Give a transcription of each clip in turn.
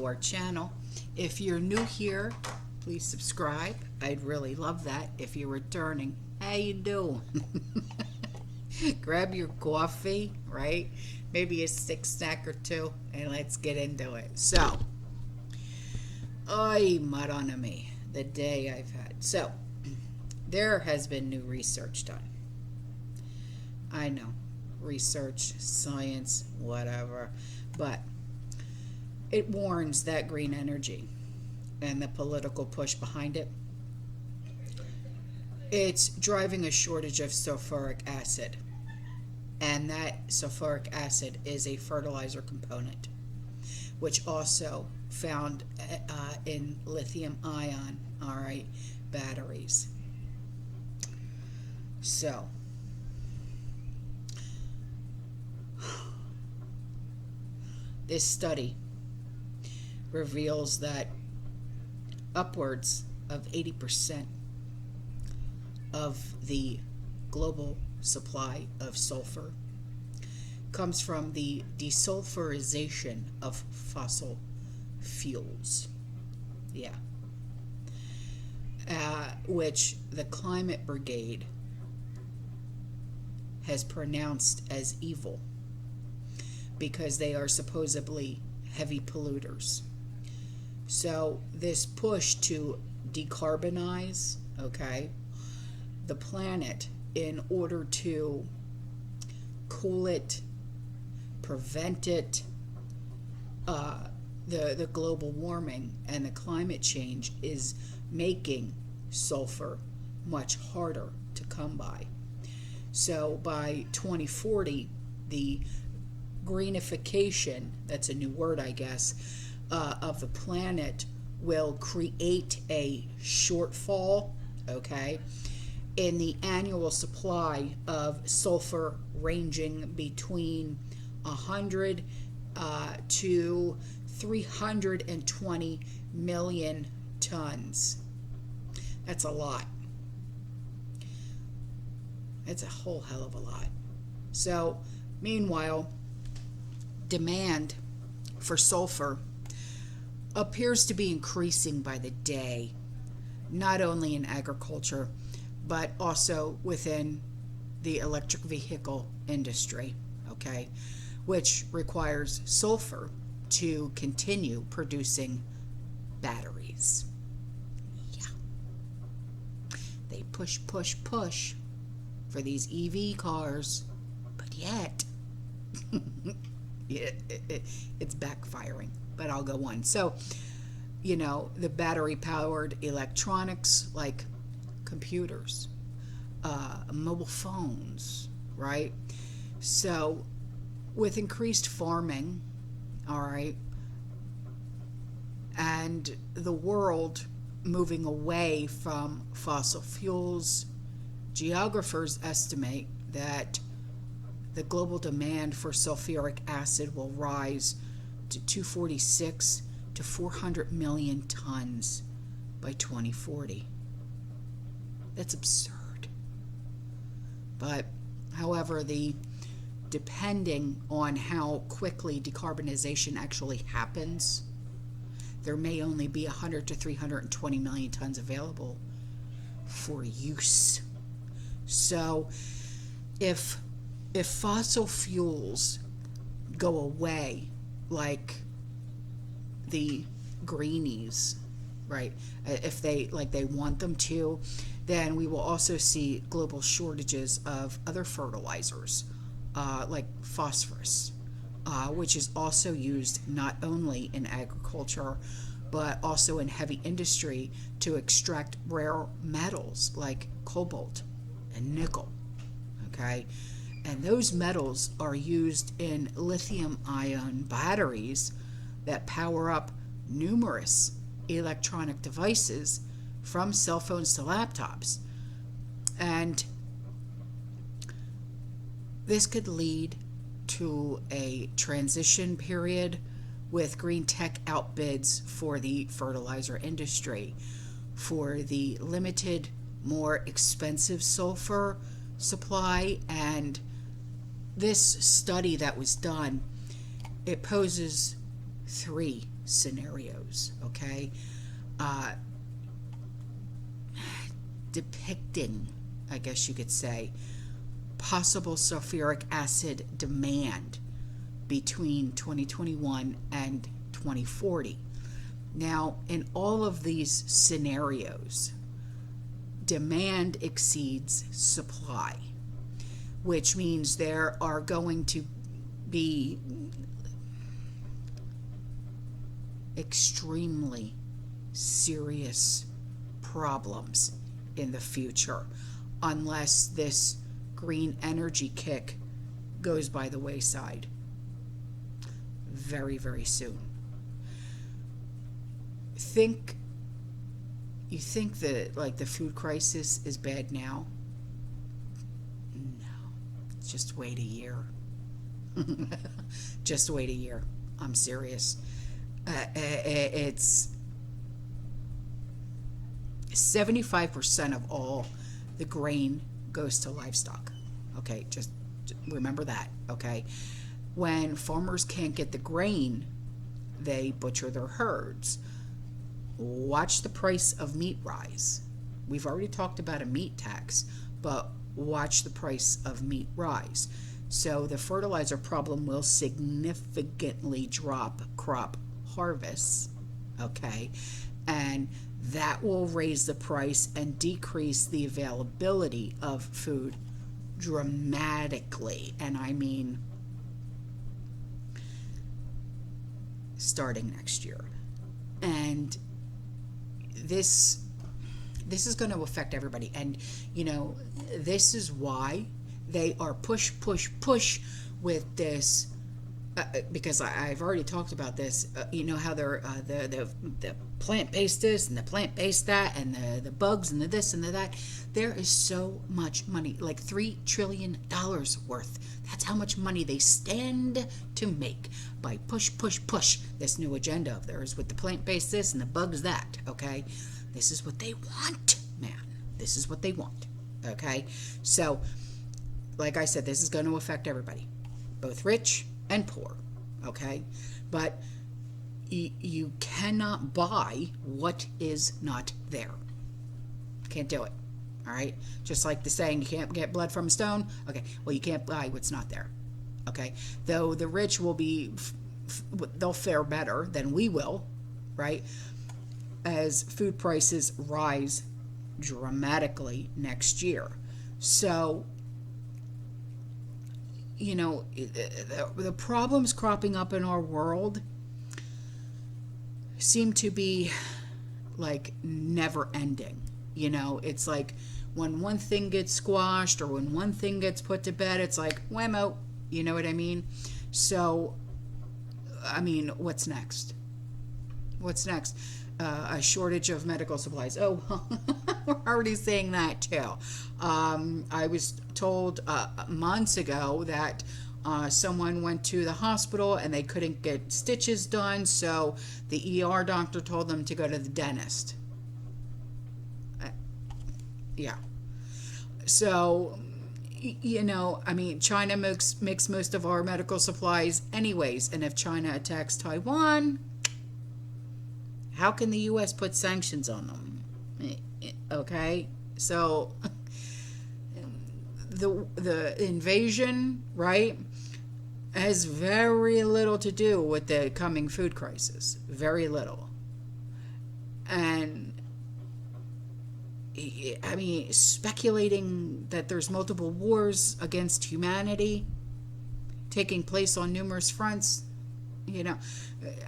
our channel. If you're new here, please subscribe. I'd really love that. If you're returning, how you doing? Grab your coffee, right? Maybe a stick snack or two, and let's get into it. So, ay, madonna me, the day I've had. So, there has been new research done. I know, research, science, whatever, but it warns that green energy and the political push behind it, it's driving a shortage of sulfuric acid. And that sulfuric acid is a fertilizer component, which also found in lithium ion, all right, batteries. So, this study reveals that upwards of 80% of the global supply of sulfur comes from the desulfurization of fossil fuels. Yeah. Which the Climate Brigade has pronounced as evil because they are supposedly heavy polluters. So this push to decarbonize, okay, the planet in order to cool it, prevent it, the global warming and the climate change is making sulfur much harder to come by. So by 2040, the greenification, that's a new word I guess, of the planet will create a shortfall, okay, in the annual supply of sulfur ranging between 100 to 320 million tons. That's a lot. It's a whole hell of a lot. So, meanwhile, demand for sulfur appears to be increasing by the day, not only in agriculture, but also within the electric vehicle industry, okay, which requires sulfur to continue producing batteries. Yeah. They push for these EV cars, but yet it's backfiring. But I'll go on. So, you know, the battery-powered electronics like computers, mobile phones, right? So, with increased farming, all right, and the world moving away from fossil fuels, geographers estimate that the global demand for sulfuric acid will rise to 246 to 400 million tons by 2040. That's absurd. But, however, depending on how quickly decarbonization actually happens, there may only be 100 to 320 million tons available for use. So, if fossil fuels go away, like the greenies, right, if they want them to, then we will also see global shortages of other fertilizers, like phosphorus, which is also used not only in agriculture, but also in heavy industry to extract rare metals like cobalt and nickel, okay? And those metals are used in lithium-ion batteries that power up numerous electronic devices from cell phones to laptops. And this could lead to a transition period with green tech outbids for the fertilizer industry for the limited, more expensive sulfur supply. And this study that was done, it poses three scenarios, okay? Depicting, I guess you could say, possible sulfuric acid demand between 2021 and 2040. Now, in all of these scenarios, demand exceeds supply, which means there are going to be extremely serious problems in the future unless this green energy kick goes by the wayside very, very soon. You think that like the food crisis is bad now? No. Just wait a year. Just wait a year. I'm serious. It's 75% of all the grain goes to livestock. Okay, just remember that, okay? When farmers can't get the grain, they butcher their herds. Watch the price of meat rise. We've already talked about a meat tax, but watch the price of meat rise. So the fertilizer problem will significantly drop crop harvests, okay? And that will raise the price and decrease the availability of food dramatically. And I mean, starting next year. And this is going to affect everybody. And, you know, this is why they are push with this, because I've already talked about this. You know how they're the plant-based this and the plant-based that and the bugs and the this and the that. There is so much money, like $3 trillion worth. That's how much money they stand to make by push this new agenda of theirs with the plant-based this and the bugs that, okay? This is what they want, man. This is what they want, okay? So, like I said, this is going to affect everybody, both rich and poor, okay? But you cannot buy what is not there. Can't do it, all right? Just like the saying, you can't get blood from a stone. Okay, well, you can't buy what's not there, okay? Though the rich will be, they'll fare better than we will, right? As food prices rise dramatically next year. So, you know, the problems cropping up in our world seem to be like never ending. You know, it's like when one thing gets squashed or when one thing gets put to bed, it's like whammo, you know what I mean? So, I mean, what's next? What's next? A shortage of medical supplies. Oh, we're already saying that too. I was told months ago that someone went to the hospital and they couldn't get stitches done, so the ER doctor told them to go to the dentist. Yeah. So, you know, I mean, China makes most of our medical supplies anyways, and if China attacks Taiwan, how can the U.S. put sanctions on them? Okay, so the invasion, right, has very little to do with the coming food crisis. Very little. And I mean, speculating that there's multiple wars against humanity taking place on numerous fronts, you know,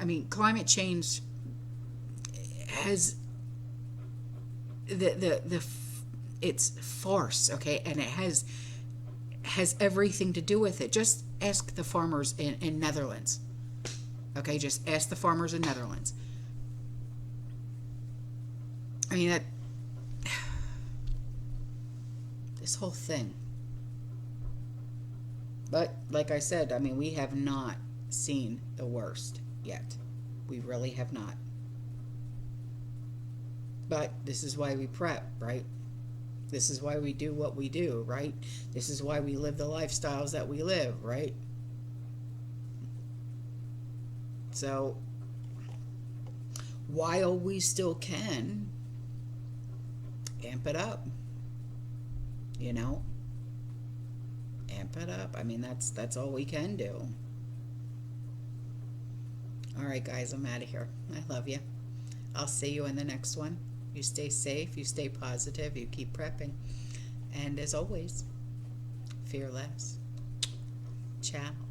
I mean, climate change has it's farce, okay, and it has everything to do with it. Just ask the farmers in Netherlands, okay, just ask the farmers in Netherlands. I mean, that this whole thing. But like I said, I mean, we have not seen the worst yet. We really have not. But this is why we prep, right? This is why we do what we do, right? This is why we live the lifestyles that we live, right? So, while we still can, amp it up. You know, amp it up. I mean, that's all we can do. All right, guys, I'm out of here. I love you. I'll see you in the next one. You stay safe, you stay positive, you keep prepping. And as always, fear less. Ciao.